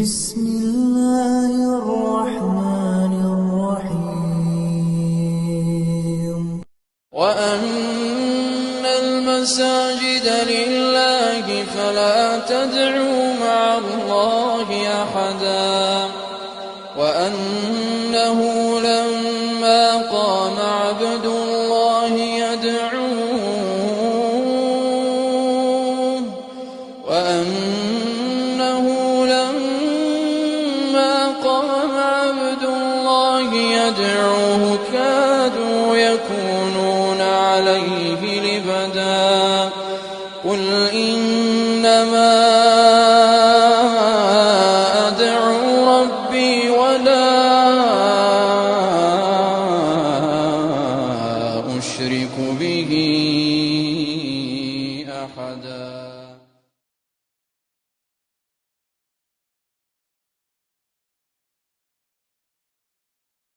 بسم الله الرحمن الرحيم وأن المساجد لله فلا تدعوا مع الله أحدا وأنه لما قام عبد الله يدعوه كادوا يكونون عليه لبدا قل إنما أدعو ربي ولا أشرك به أحدا.